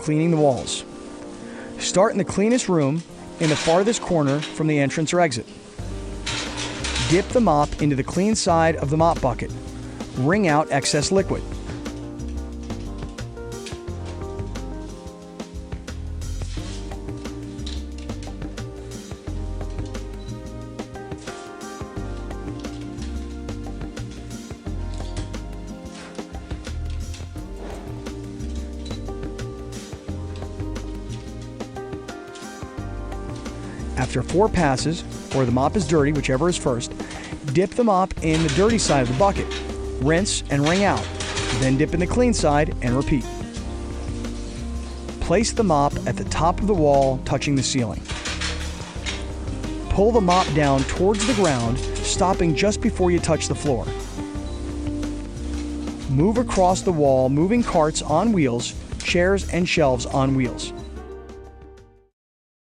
cleaning the walls. Start in the cleanest room in the farthest corner from the entrance or exit. Dip the mop into the clean side of the mop bucket. Wring out excess liquid. After 4 passes, or the mop is dirty, whichever is first, dip the mop in the dirty side of the bucket. Rinse and wring out. Then dip in the clean side and repeat. Place the mop at the top of the wall, touching the ceiling. Pull the mop down towards the ground, stopping just before you touch the floor. Move across the wall, moving carts on wheels, chairs and shelves on wheels.